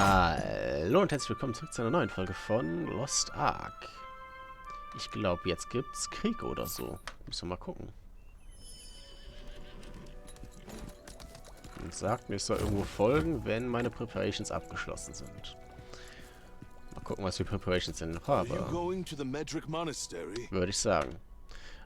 Hallo und herzlich willkommen zurück zu einer neuen Folge von Lost Ark. Ich glaube, jetzt gibt's Krieg oder so. Müssen wir mal gucken. Und sagt mir, ich soll irgendwo folgen, wenn meine Preparations abgeschlossen sind. Mal gucken, was für Preparations ich noch habe. Monastery? Würde ich sagen.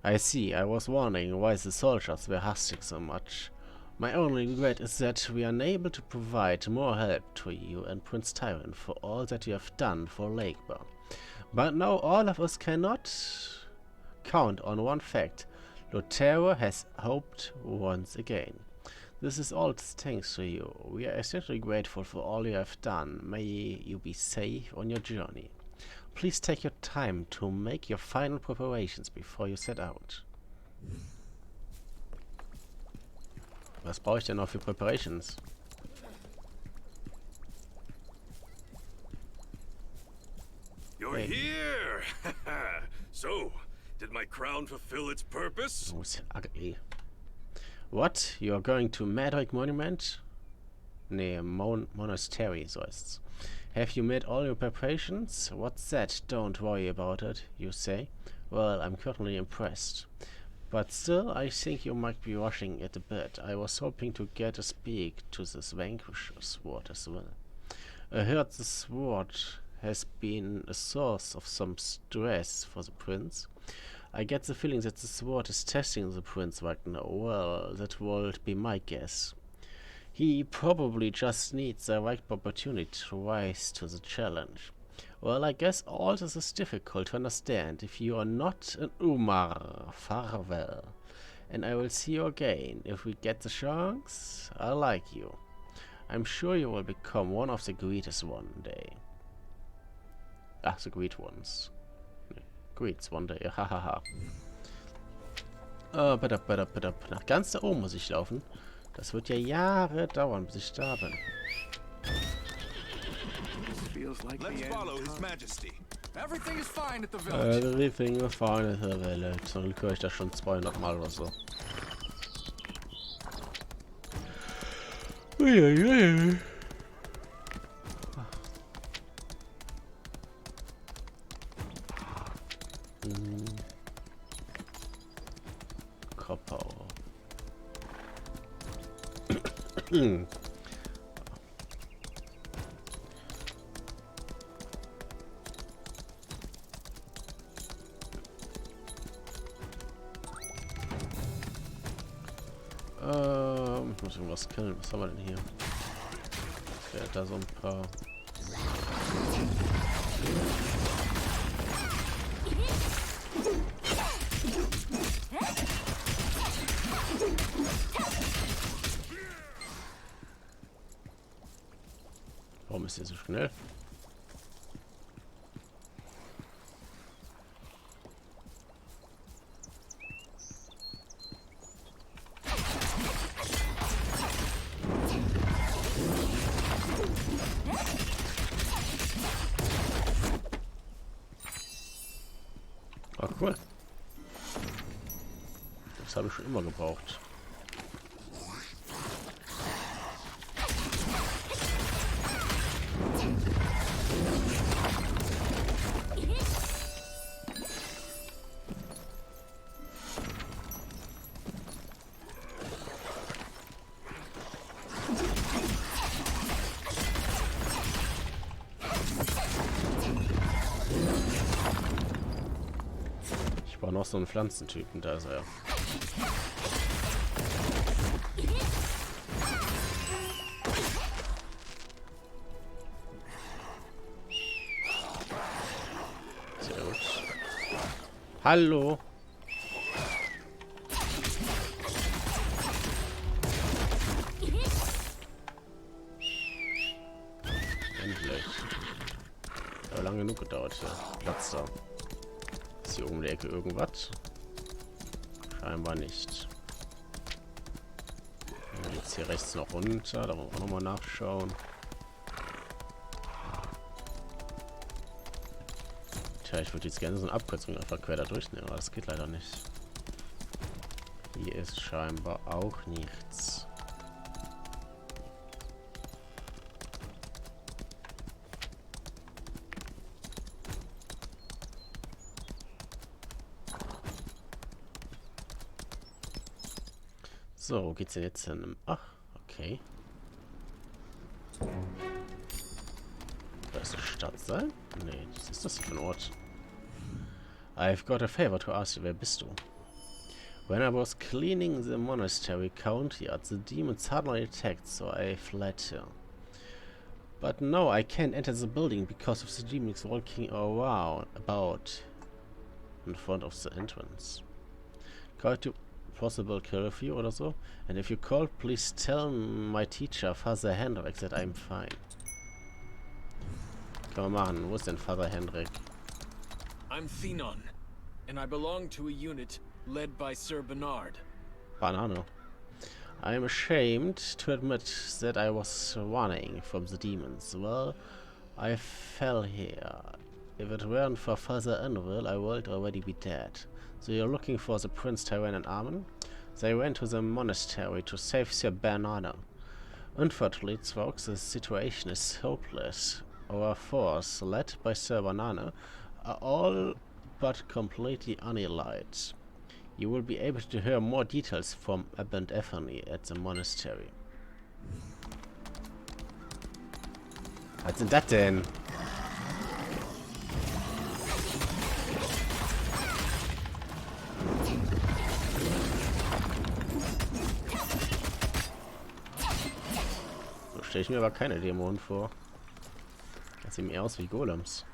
I see, I was wondering why the soldiers were hustling so much. My only regret is that we are unable to provide more help to you and Prince Tyrant for all that you have done for Lakebar. But now all of us cannot count on one fact. Lotero has hoped once again. This is all thanks to you. We are extremely grateful for all you have done. May you be safe on your journey. Please take your time to make your final preparations before you set out. Was brauche ich denn noch für Preparations? You're here! So, did my crown fulfill its purpose? Oh, ist ugly. What? You are going to Medrick Monument? Nee, Monastery, so ist's. Have you made all your preparations? What's that? Don't worry about it, you say? Well, I'm currently impressed. But still, I think you might be rushing it a bit. I was hoping to get to speak to this Vanquish sword as well. I heard the sword has been a source of some stress for the prince. I get the feeling that the sword is testing the prince right now. Well, that would be my guess. He probably just needs the right opportunity to rise to the challenge. Well, I guess all this is difficult to understand if you are not an Umar. Farewell. And I will see you again. If we get the chance, I like you. I'm sure you will become one of the greatest one day. Ah, the great ones. Greats one day. Hahaha. Nach ganz da oben muss ich laufen. Das wird ja Jahre dauern, bis ich da bin. Let's follow His Majesty. Everything is fine at the village. Everything is fine at the village. Zum Glück höre ich das schon 200 Mal oder so. Uiuiui. Kopau. Ich muss irgendwas killen. Was haben wir denn hier? Okay, da so ein paar. Warum ist der so schnell? Ah, cool. Das habe ich schon immer gebraucht. War noch so ein Pflanzentypen, da ist er. Sehr gut. Hallo. Endlich. Aber lange genug gedauert hier. Platz da. Hier um die Ecke irgendwas? Scheinbar nicht. Jetzt hier rechts noch runter, da wollen wir auch nochmal nachschauen. Tja, ich würde jetzt gerne so eine Abkürzung einfach quer da durchnehmen, aber das geht leider nicht. Hier ist scheinbar auch nichts. So, wo geht's denn jetzt hin? Ach, okay. Da ist eine Stadt sein? Nee, was ist das für ein Ort? I've got a favor to ask you. Wer bist du? When I was cleaning the monastery courtyard, the demons suddenly attacked, so I fled here. But no, I can't enter the building because of the demons walking around about in front of the entrance. Call to possible curfew oder so. And if you call, please tell my teacher, Father Hendrik, that I'm fine. Kann man machen. Wo ist denn Father Hendrik? I'm Thenon, and I belong to a unit led by Sir Bernard. Banane. I am ashamed to admit that I was running from the demons. Well, I fell here. If it weren't for Father Enril, I would already be dead. So you're looking for the Prince Tyrann and Armin? They went to the monastery to save Sir Bernard. Unfortunately, folks, the situation is hopeless. Our force, led by Sir Bernard, are all but completely annihilated. You will be able to hear more details from Abbot Anthony at the monastery. Was sind das denn? So stelle ich mir aber keine Dämonen vor. Das sieht mir aus wie Golems.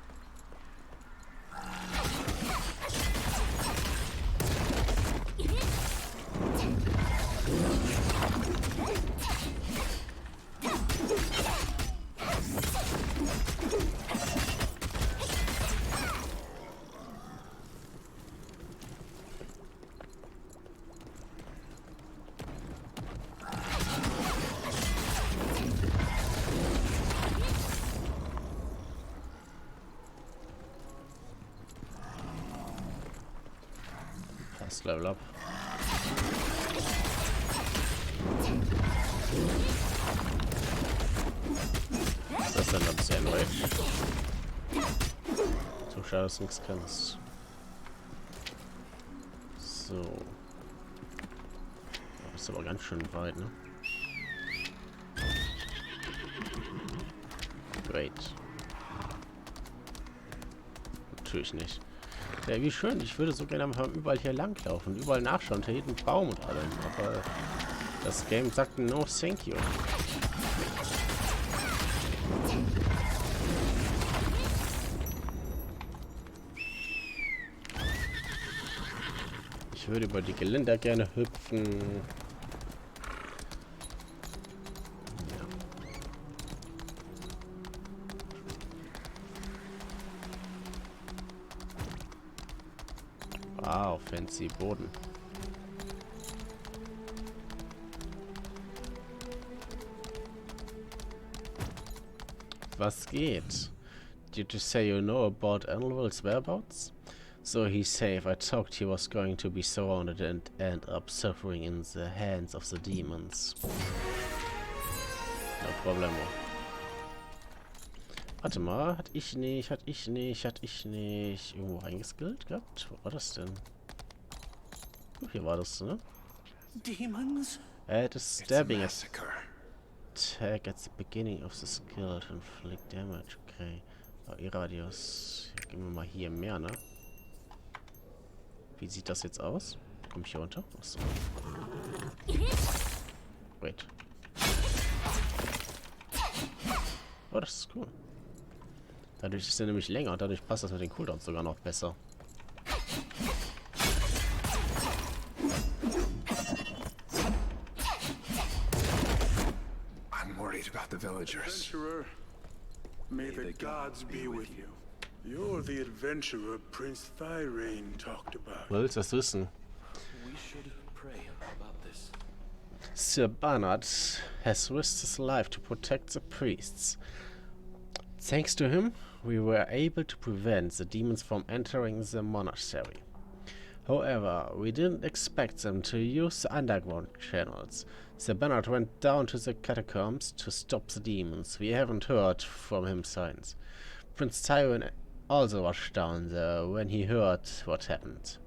Fast Level up. Was ist das denn am Sandwich? So schade, dass du nichts kannst. So. Das ist aber ganz schön weit, ne? Great. Natürlich nicht. Ja, wie schön. Ich würde so gerne einfach überall hier langlaufen. Überall nachschauen, hinter jedem Baum und allem. Aber das Game sagt no thank you. Ich würde über die Geländer gerne hüpfen. Wow, fancy Boden. Was geht? Did you say you know about Enlil's whereabouts? So he's safe. I thought he was going to be surrounded and end up suffering in the hands of the demons. No problemo. Warte mal, hatte ich nicht. Irgendwo reingeskillt gehabt? Wo war das denn? Hier war das, ne? Demons? Add a stabbing attack at the beginning of the skill to inflict damage. Okay. E-Radius. Gehen wir mal hier mehr, ne? Wie sieht das jetzt aus? Komm ich hier runter? Achso. Wait. Oh, das ist cool. Dadurch ist er nämlich länger und dadurch passt das mit den Cooldowns sogar noch besser. I'm worried about the villagers. Adventurer, may the gods be with you. You're the adventurer Prince Tyrann talked about. Willst du das wissen? We should pray about this. Sir Bernard has risked his life to protect the priests. Thanks to him, we were able to prevent the demons from entering the monastery. However, we didn't expect them to use the underground channels. Sir Bernard went down to the catacombs to stop the demons. We haven't heard from him since. Prince Tyrann also was down there when he heard what happened.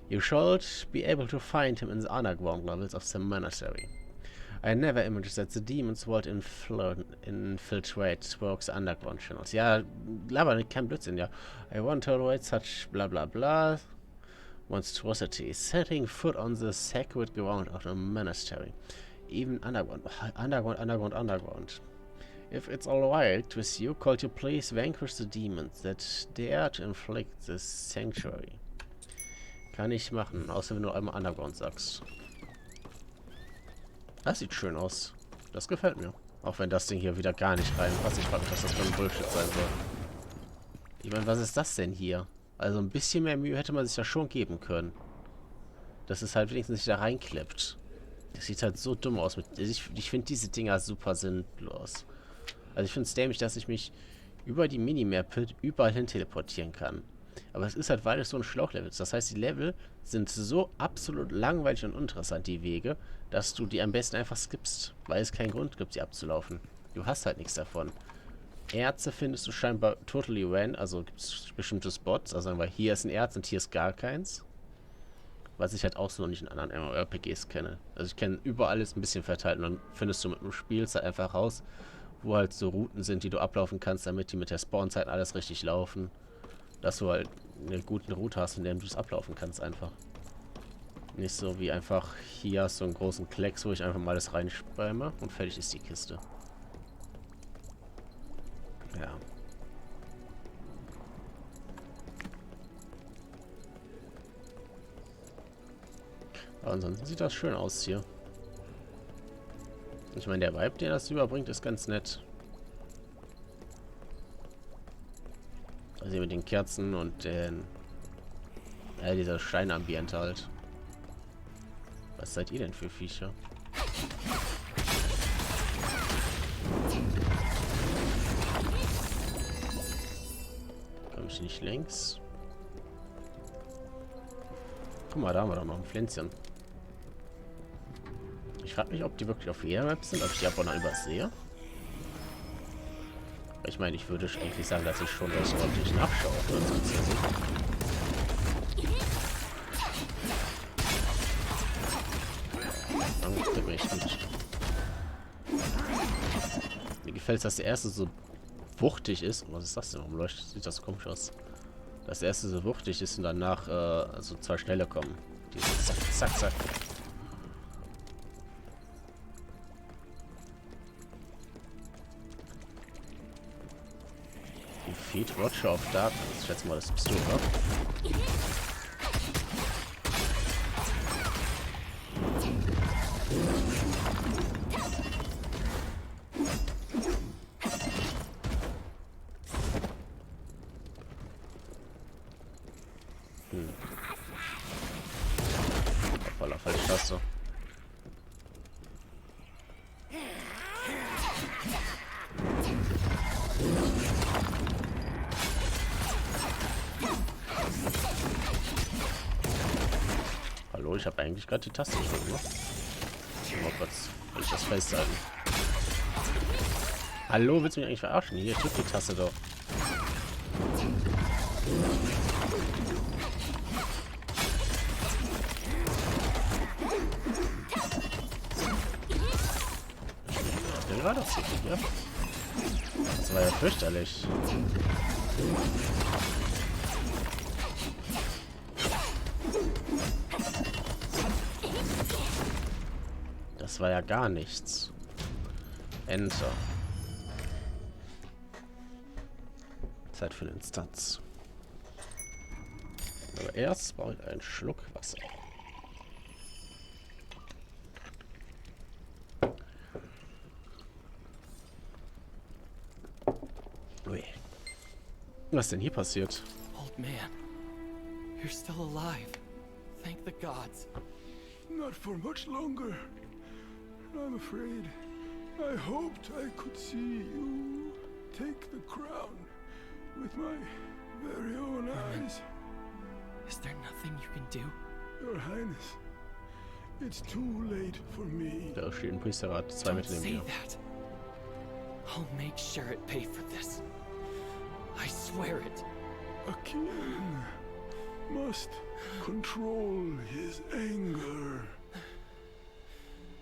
You should be able to find him in the underground levels of the Monastery. I never imagined that the demons would infiltrate Works underground channels. Ja, laber kein Blödsinn, ja. I want to avoid such blah blah blah monstrosity. Setting foot on the sacred ground of the Monastery. Even underground. If it's alright with you, could you please vanquish the demons that dare to inflict this sanctuary? Kann ich machen, außer wenn du einmal Underground sagst. Das sieht schön aus. Das gefällt mir. Auch wenn das Ding hier wieder gar nicht reinpasst. Ich frage mich, was das für ein Bullshit sein soll. Ich meine, was ist das denn hier? Also ein bisschen mehr Mühe hätte man sich ja schon geben können. Dass es halt wenigstens nicht da reinklippt. Das sieht halt so dumm aus. Ich finde diese Dinger super sinnlos. Also ich finde es dämlich, dass ich mich über die Minimap überall hin teleportieren kann. Aber es ist halt, weil es so ein Schlauchlevel ist. Das heißt, die Level sind so absolut langweilig und uninteressant, die Wege, dass du die am besten einfach skippst. Weil es keinen Grund gibt, sie abzulaufen. Du hast halt nichts davon. Erze findest du scheinbar totally random. Also gibt es bestimmte Spots. Also sagen wir, hier ist ein Erz und hier ist gar keins. Was ich halt auch so noch nicht in anderen MMORPGs kenne. Also ich kenne überall ist ein bisschen verteilt. Und dann findest du mit dem Spiel halt einfach raus, wo halt so Routen sind, die du ablaufen kannst, damit die mit der Spawnzeit alles richtig laufen. Dass du halt eine gute Route hast, in der du es ablaufen kannst einfach. Nicht so wie einfach, hier hast du einen großen Klecks, wo ich einfach mal alles reinspamme und fertig ist die Kiste. Ja. Aber ansonsten sieht das schön aus hier. Ich meine, der Vibe, der das überbringt, ist ganz nett. Also hier mit den Kerzen und den... Ja, dieser Steinambiente halt. Was seid ihr denn für Viecher? Komm ich nicht längs? Guck mal, da haben wir doch noch ein Pflänzchen. Ich frage mich, ob die wirklich auf jeder Map sind, ob ich die ab und an übersehe. Ich meine, ich würde eigentlich sagen, dass ich schon das ordentlich nachschaue. Mir gefällt es, dass der erste so wuchtig ist. Was ist das denn? Warum leuchtet? Sieht das komisch aus? Dass der erste so wuchtig ist und danach also zwei schnelle kommen. Die zack, zack, zack. Feed Watcher auf Daten. Ich schätze mal, das bist du, oder? Voller falsche Taste. Hallo, ich habe eigentlich gerade die Taste gedrückt, ne? Mal kurz, will ich das festhalten. Hallo, willst du mich eigentlich verarschen? Hier, drück die Taste doch. Der gerade das hier, ja? Das war ja fürchterlich. Das war ja gar nichts. Enter. Zeit für eine Instanz. Aber erst brauche ich einen Schluck Wasser. Ui. Was ist denn hier passiert? Old man, you're still alive. Thank the gods. Not for much longer. I'm afraid. I hoped I could see you take the crown with my very own eyes. Is there nothing you can do? Your Highness, it's too late for me. Da steht ein Priesterrat, 2 Meter neben mir. That. I'll make sure it pay for this. I swear it. A king. must control his anger.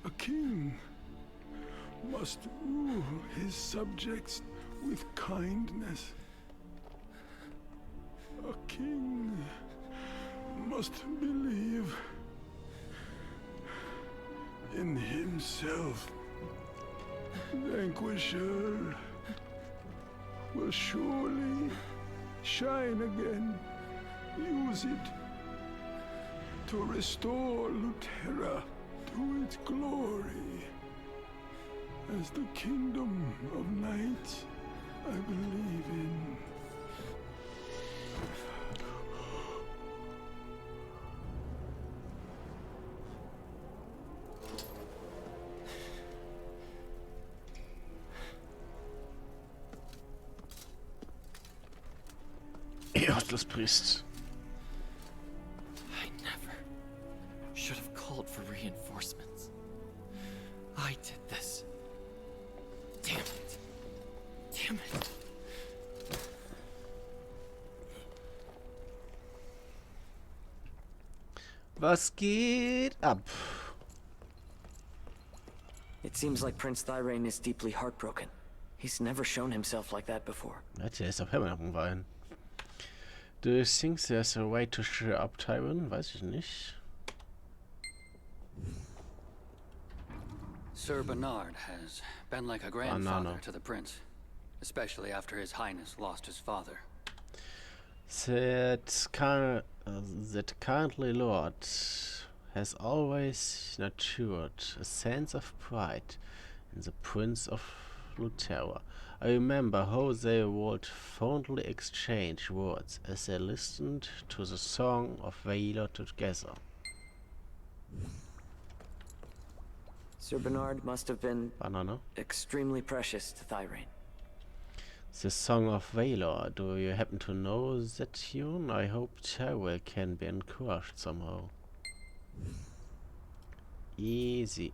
A king must rule his subjects with kindness. A king must believe in himself. Vanquisher will surely shine again. Use it to restore Lutera to its glory. As the kingdom of knights I believe in. Ja, das bricht. I never should have called for reinforcements. I did this. Damn it. Damn it. Was geht ab? It seems like Prince Thyrain is deeply heartbroken. He's never shown himself like that before. Ja, der ist auf immer noch am Weinen. Do you think there's a way to cheer up Tywin? Weiß ich nicht. Sir Bernard has been like a grandfather to the prince, especially after His Highness lost his father. That currently Lord has always nurtured a sense of pride in the Prince of Lutera. I remember how they would fondly exchange words as they listened to the song of Valor together. Sir Bernard must have been Banana. extremely precious to Thyrain. The Song of Valor, do you happen to know that tune? I hope Tyrell can be encouraged somehow. Easy.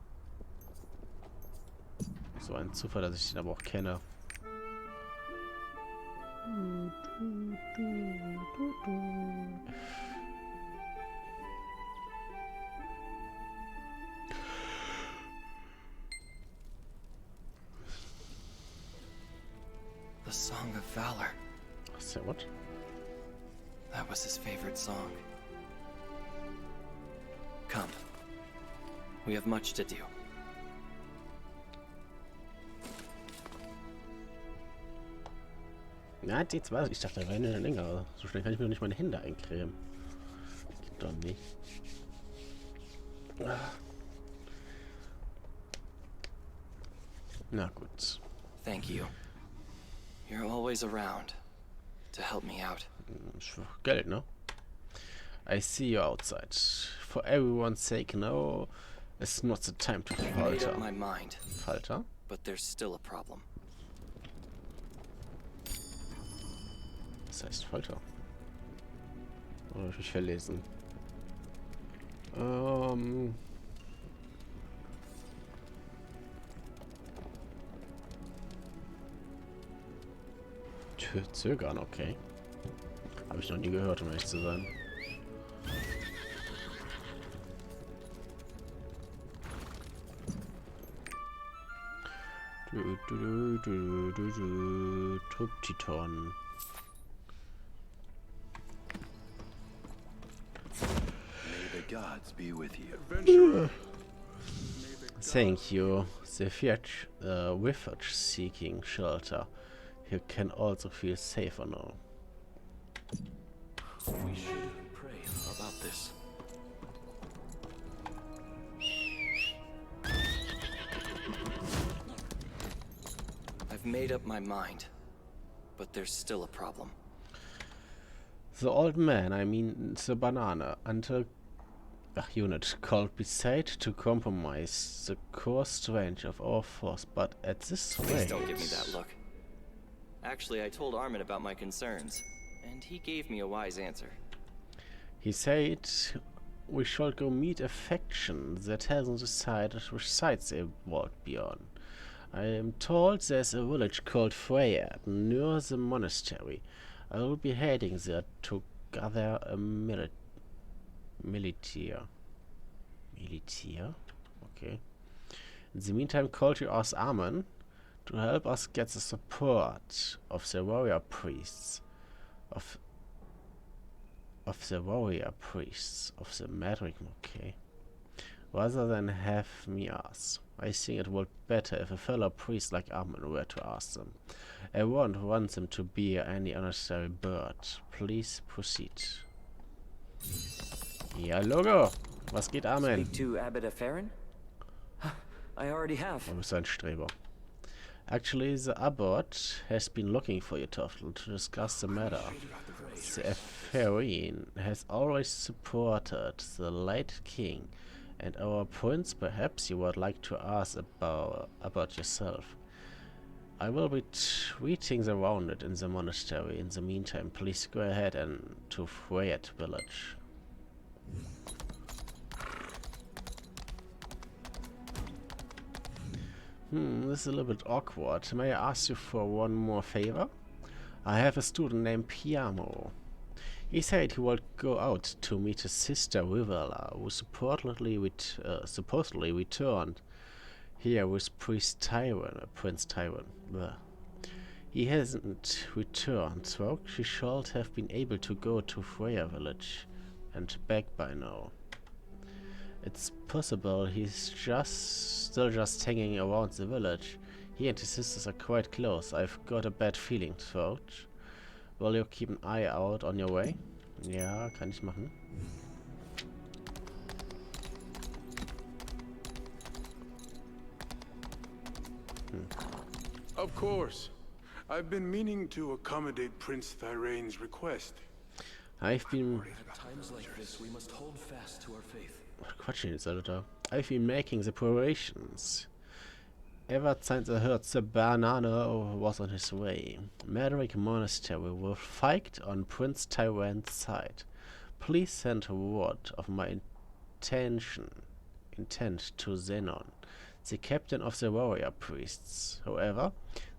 So ein Zufall, dass ich den aber auch kenne. The Song of Valor. Say what? That was his favorite song. Come. We have much to do. Ja, jetzt weiß ich. Ich dachte, da wäre eine länger. So schnell kann ich mir doch nicht meine Hände eincremen. Geht doch nicht. Na gut. Thank you. You're always around to help me out. Geld, ne? I see you outside. For everyone's sake, no. It's not the time to I made falter. up my mind, Falter? but there's still a problem. Was heißt Falter? Oder hab ich mich verlesen? Zögern, okay. Habe ich noch nie gehört, um ehrlich zu sein. Trupptiton. May the gods be with you. Thank you. The refuge-seeking shelter. You can also feel safer now. We should pray about this. I've made up my mind, but there's still a problem. The old man, I mean the banana, unit called beside to compromise the core strength of our force, but at this rate... Please don't give me that look. Actually, I told Armin about my concerns, and he gave me a wise answer. He said we should go meet a faction that hasn't decided which sides they would be on. I am told there's a village called Freya near the monastery. I will be heading there to gather a military. Okay. In the meantime, call to us Armen to help us get the support of the warrior priests of the Medrick. Okay. Rather than have me ask. I think it would be better if a fellow priest like Armen were to ask them. I won't want them to be any unnecessary bird. Please proceed. Ja, Logo! Was geht, Armen? Speak to Abbot Aferin? I already have. Du bist ein Streber. Actually, the abbot has been looking for you, Tofftel, to discuss the matter. The Aferin has always supported the late king and our prince. Perhaps you would like to ask about yourself. I will be treating the wounded in the monastery. In the meantime, please go ahead and to Roccat village. This is a little bit awkward. May I ask you for one more favor? I have a student named Piamo. He said he would go out to meet his sister Rivella, who supposedly returned here with Prince Tyrone. Blah. He hasn't returned, so she should have been able to go to Freya village and back by now. It's possible he's still just hanging around the village. He and his sisters are quite close. I've got a bad feeling, Throat. Will you keep an eye out on your way? Ja, kann ich machen. Of course. I've been meaning to accommodate Prince Thyrane's request. I've been... Times like this, we must hold fast to our faith. Quatsch jetzt, Alter. I've been making the preparations. Ever since I heard the banana was on his way. Medrick Monastery will fight on Prince Tyrone's side. Please send word of my intent to Zenon, the captain of the warrior priests. However,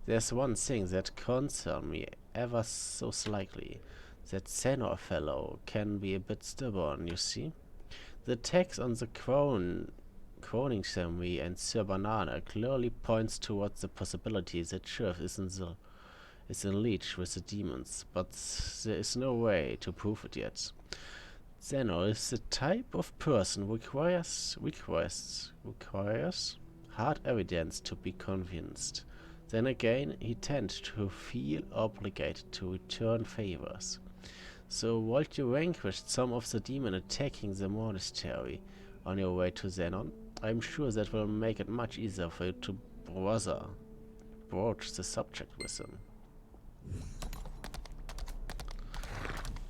there's one thing that concerns me ever so slightly. That Zenon fellow can be a bit stubborn, you see. The text on the crowning ceremony and Sir Banana clearly points towards the possibility that Sheriff is in league with the demons, but there is no way to prove it yet. Zeno is the type of person who requires hard evidence to be convinced. Then again, he tends to feel obligated to return favors. So, while you vanquished some of the demons attacking the monastery on your way to Zenon, I'm sure that will make it much easier for you to broach the subject with him.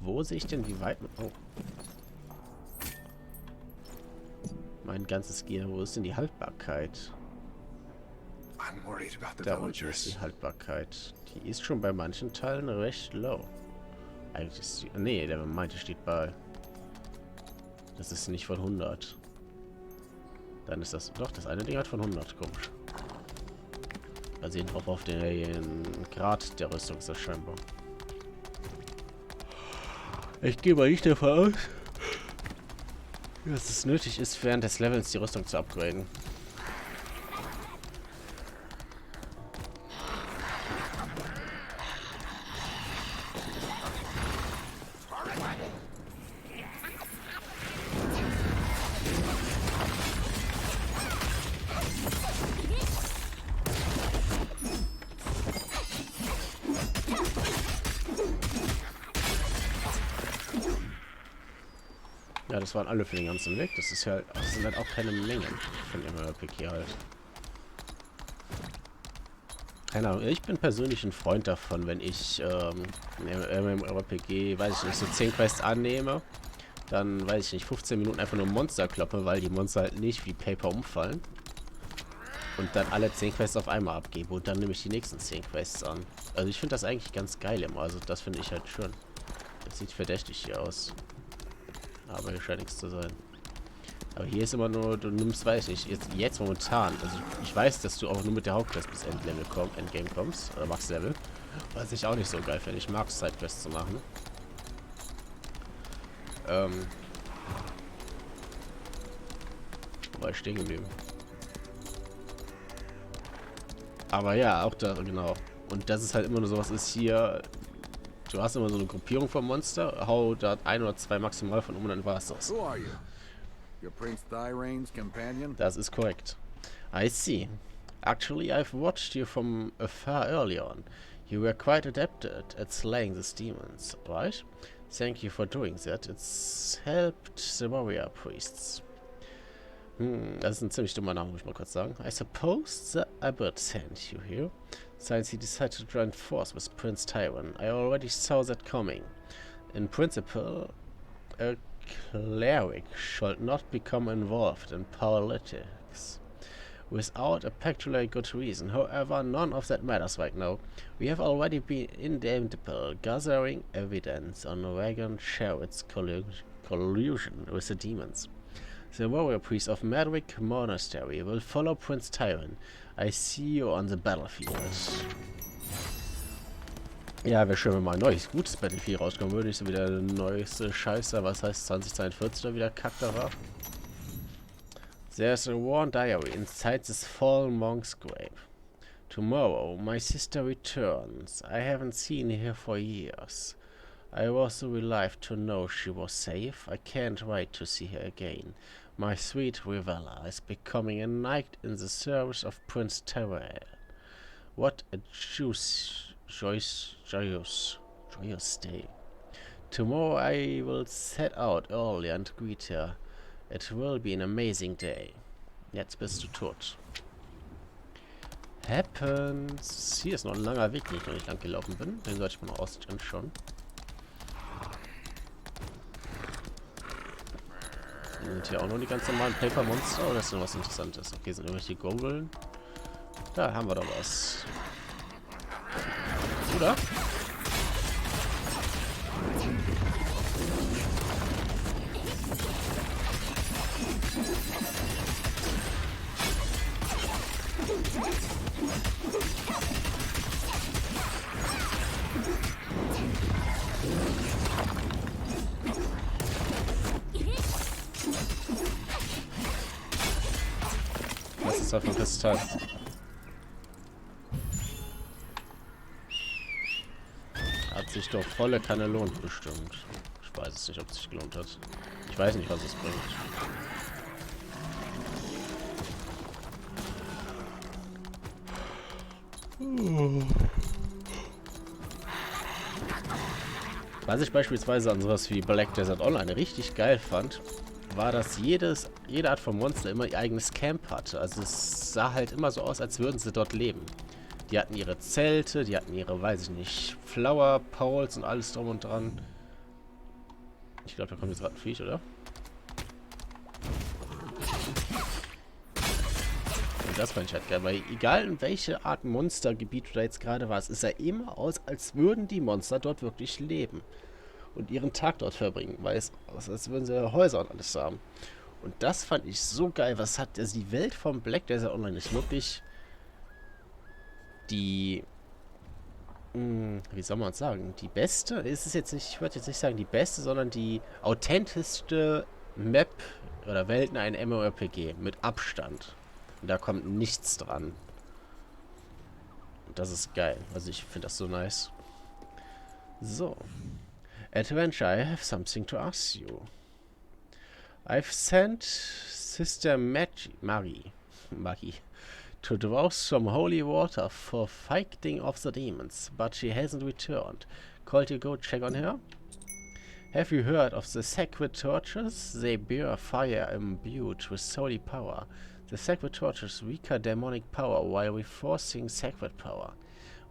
Wo sehe ich denn wie weit... Oh. Mein ganzes Gear. Wo ist denn die Haltbarkeit? Da unten ist die Haltbarkeit. Die ist schon bei manchen Teilen recht low. Eigentlich ist die... Nee, der meinte steht bei... Das ist nicht von 100. Dann ist das... Doch, das eine Ding hat von 100. Komisch. Basierend auch auf den Grad der Rüstung ist das scheinbar. Ich gehe mal nicht davon aus, dass es nötig ist, während des Levels die Rüstung zu upgraden. Ja, das waren alle für den ganzen Weg. Das ist ja, das sind halt auch keine Mengen von ihrem RPG halt. Keine Ahnung, ich bin persönlich ein Freund davon, wenn ich im RPG, weiß ich nicht, so 10 Quests annehme, dann, weiß ich nicht, 15 Minuten einfach nur Monster kloppe, weil die Monster halt nicht wie Paper umfallen. Und dann alle 10 Quests auf einmal abgebe und dann nehme ich die nächsten 10 Quests an. Also ich finde das eigentlich ganz geil immer, also das finde ich halt schön. Das sieht verdächtig hier aus. Aber hier scheint nichts zu sein. Aber hier ist immer nur, du nimmst, weiß ich nicht, jetzt momentan. Also ich weiß, dass du auch nur mit der Hauptquest bis Endgame kommst, oder Max-Level. Was ich auch nicht so geil finde. Ich mag es, Sidequests zu machen. War ich stehen geblieben. Aber ja, auch da, genau. Und das ist halt immer nur sowas ist hier. Du hast immer so eine Gruppierung von Monster, hau da 1 oder 2 maximal von und dann war es das. Who are you? Your Prince Thirain's companion? Das ist korrekt. I see. Actually, I've watched you from afar early on. You were quite adapted at slaying these demons, right? Thank you for doing that. It's helped the warrior priests. Das ist ein ziemlich dummer Name, muss ich mal kurz sagen. I suppose the abbot sent you here, since he decided to join force with Prince Tyrant. I already saw that coming. In principle, a cleric should not become involved in politics without a particularly good reason. However, none of that matters right now. We have already been indemnable, gathering evidence on Wagon Sherwood's collusion with the demons. The warrior priest of Medrick Monastery will follow Prince Tyrant. I see you on the battlefield. Ja, wäre schön, wenn mal ein neues, gutes Battlefield rauskommen würde. Nicht so wieder eine neueste Scheiße. Was heißt 2042 oder wieder Kack da war? There's a worn diary inside this fallen monk's grave. Tomorrow, my sister returns. I haven't seen her for years. I was so relieved to know she was safe. I can't wait to see her again. My sweet Rivella is becoming a knight in the service of Prince Tyrell. What a joyous day. Tomorrow I will set out early and greet her. It will be an amazing day. Jetzt bist du tot. Happens. Hier ist noch ein langer Weg, den ich noch nicht lang gelaufen bin. Den sollte ich mal noch anschauen. Und hier auch noch die ganz normalen Paper-Monster. Oder ist noch was Interessantes? Okay, sind irgendwelche Gobeln. Da haben wir doch was. Oder? Was ist das für ein Kristall? Hat sich doch volle Kanne lohnt bestimmt. Ich weiß es nicht, ob es sich gelohnt hat. Ich weiß nicht, was es bringt. Was ich beispielsweise an sowas wie Black Desert Online richtig geil fand, war, dass jede Art von Monster immer ihr eigenes Camp hatte. Also es sah halt immer so aus, als würden sie dort leben. Die hatten ihre Zelte, die hatten ihre, weiß ich nicht, Flower Poles und alles drum und dran. Ich glaube, da kommt jetzt gerade ein Viech, oder? Und das fand ich halt geil, weil egal in welche Art Monstergebiet du da jetzt gerade warst, es sah immer aus, als würden die Monster dort wirklich leben. Und ihren Tag dort verbringen, weil es aus, als würden sie Häuser und alles haben. Und das fand ich so geil. Was hat, also die Welt vom Black Desert Online ist wirklich die, wie soll man es sagen, die beste, ist es jetzt nicht, ich würde jetzt nicht sagen die beste, sondern die authentischste Map oder Welt in einem MMORPG mit Abstand. Und da kommt nichts dran. Und das ist geil. Also ich finde das so nice. So. Adventure, I have something to ask you. I've sent Sister Marie to draw some holy water for fighting off the demons, but she hasn't returned. Can't you go check on her? Have you heard of the sacred torches? They bear fire imbued with holy power. The sacred torches weaker demonic power while reinforcing sacred power.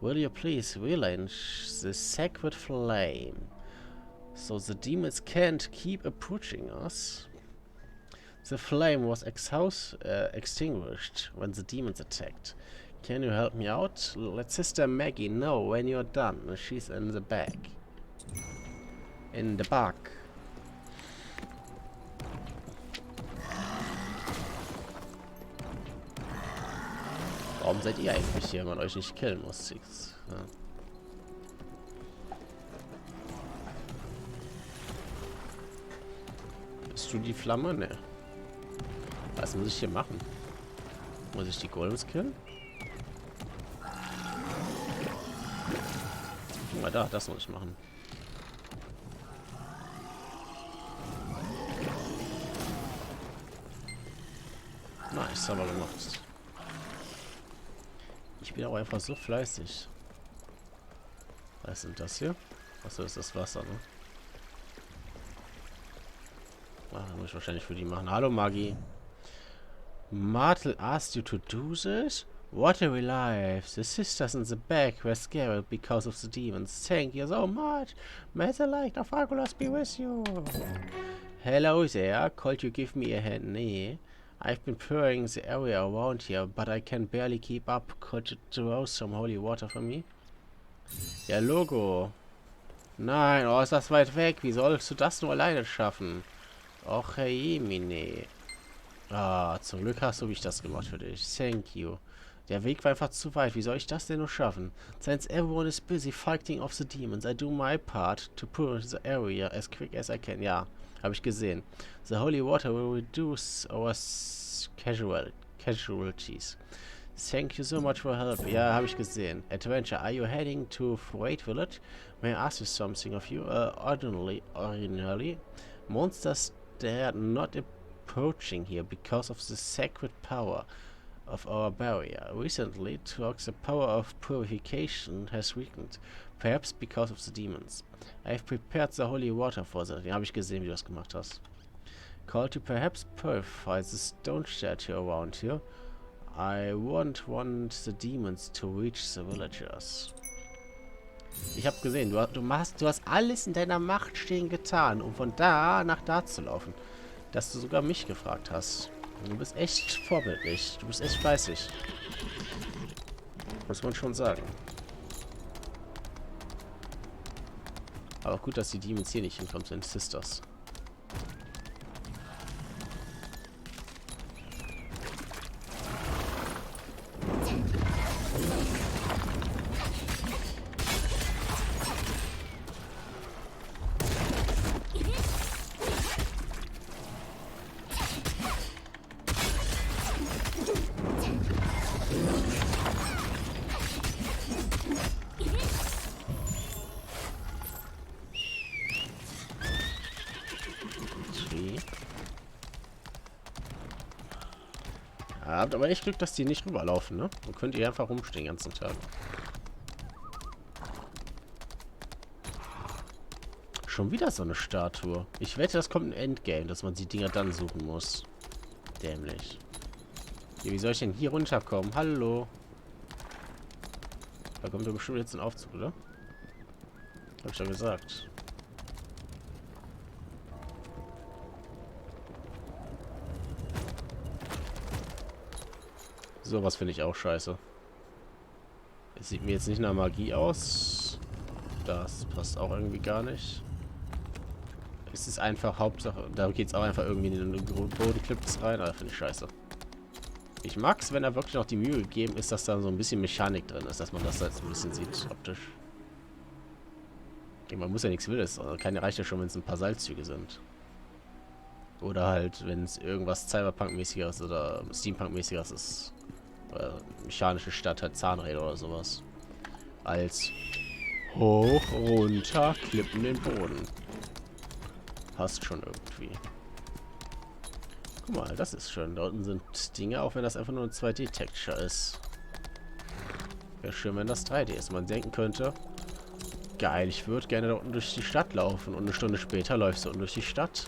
Will you please relinquish the sacred flame, so the demons can't keep approaching us? The flame was extinguished when the demons attacked. Can you help me out? Let Sister Maggie know when you're done. She's in the back. In the back. Warum seid ihr eigentlich hier, wenn man euch nicht killen muss? Ja. Löschst du die Flamme? Ne. Was muss ich hier machen? Muss ich die Golems killen? Guck mal da, das muss ich machen. Nice, haben wir gemacht. Ich bin auch einfach so fleißig. Was sind das hier? Achso, ist das Wasser, ne? Ah, muss ich wahrscheinlich für die machen. Hallo, Maggie. Martel asked you to do this? What a relief. The sisters in the back were scared because of the demons. Thank you so much. May the light of Regulus be with you. Hello there. Could you give me a hand? Nee. I've been pouring the area around here, but I can barely keep up. Could you throw some holy water for me? Ja, Logo. Nein, oh, ist das weit weg. Wie sollst du das nur alleine schaffen? Och, hey, Mine. Ah, zum Glück hast du mich das gemacht für dich. Thank you. Der Weg war einfach zu weit. Wie soll ich das denn nur schaffen? Since everyone is busy fighting off the demons, I do my part to purge the area as quick as I can. Ja, habe ich gesehen. The holy water will reduce our casualties. Thank you so much for help. Ja, habe ich gesehen. Adventure, are you heading to Freight Village? May I ask you something of you? Ordinarily, monsters dare not approaching here because of the sacred power of our barrier. Recently, the power of purification has weakened, perhaps because of the demons. I have prepared the holy water for that. Ja, habe ich gesehen, wie du das gemacht hast. Call to perhaps purify the stone statue around here. I won't want the demons to reach the villagers. Ich habe gesehen, du hast alles in deiner Macht stehen getan, um von da nach da zu laufen. Dass du sogar mich gefragt hast. Du bist echt vorbildlich. Du bist echt fleißig. Muss man schon sagen. Aber gut, dass die Demons hier nicht hinkommen, sind Sisters. Habt aber echt Glück, dass die nicht rüberlaufen, ne? Dann könnt ihr einfach rumstehen den ganzen Tag. Schon wieder so eine Statue. Ich wette, das kommt ein Endgame, dass man die Dinger dann suchen muss. Dämlich. Wie soll ich denn hier runterkommen? Hallo? Da kommt doch bestimmt jetzt ein Aufzug, oder? Hab ich ja gesagt. Sowas finde ich auch scheiße. Es sieht mir jetzt nicht nach Magie aus. Das passt auch irgendwie gar nicht. Es ist einfach Hauptsache, da geht es auch einfach irgendwie in den Bodenclips rein, aber finde ich scheiße. Ich mag es, wenn da wirklich noch die Mühe gegeben ist, dass da so ein bisschen Mechanik drin ist, dass man das jetzt ein bisschen sieht, optisch. Okay, man muss ja nichts Wildes, keine reicht ja schon, wenn es ein paar Seilzüge sind. Oder halt, wenn es irgendwas Cyberpunk-mäßiges oder Steampunk-mäßiges ist. Mechanische Stadt, halt Zahnräder oder sowas. Als hoch, runter, klippen den Boden. Passt schon irgendwie. Guck mal, das ist schön. Da unten sind Dinge, auch wenn das einfach nur ein 2D-Texture ist. Wäre schön, wenn das 3D ist. Man denken könnte, geil, ich würde gerne da unten durch die Stadt laufen. Und eine Stunde später läufst du unten durch die Stadt.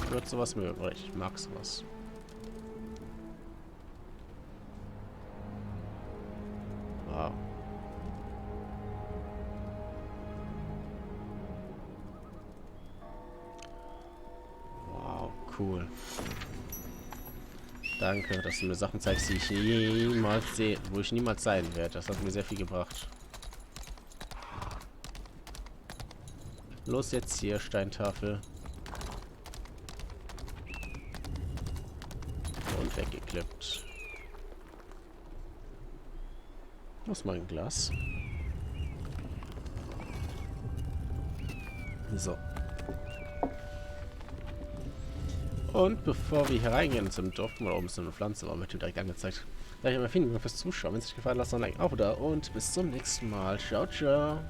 Ich würde sowas mögen, oder ich mag sowas. Wow. Wow, cool. Danke, dass du mir Sachen zeigst, die ich niemals sehe, wo ich niemals sein werde. Das hat mir sehr viel gebracht. Los jetzt hier, Steintafel. Und weggeklippt. Wo ist mein Glas? So. Und bevor wir hier reingehen zum Dorf, guck mal, da oben ist so eine Pflanze, aber wird hier direkt angezeigt. Danke mal vielen Dank fürs Zuschauen. Wenn es euch gefallen hat, lasst ein Like, ein Abo da und bis zum nächsten Mal. Ciao, ciao.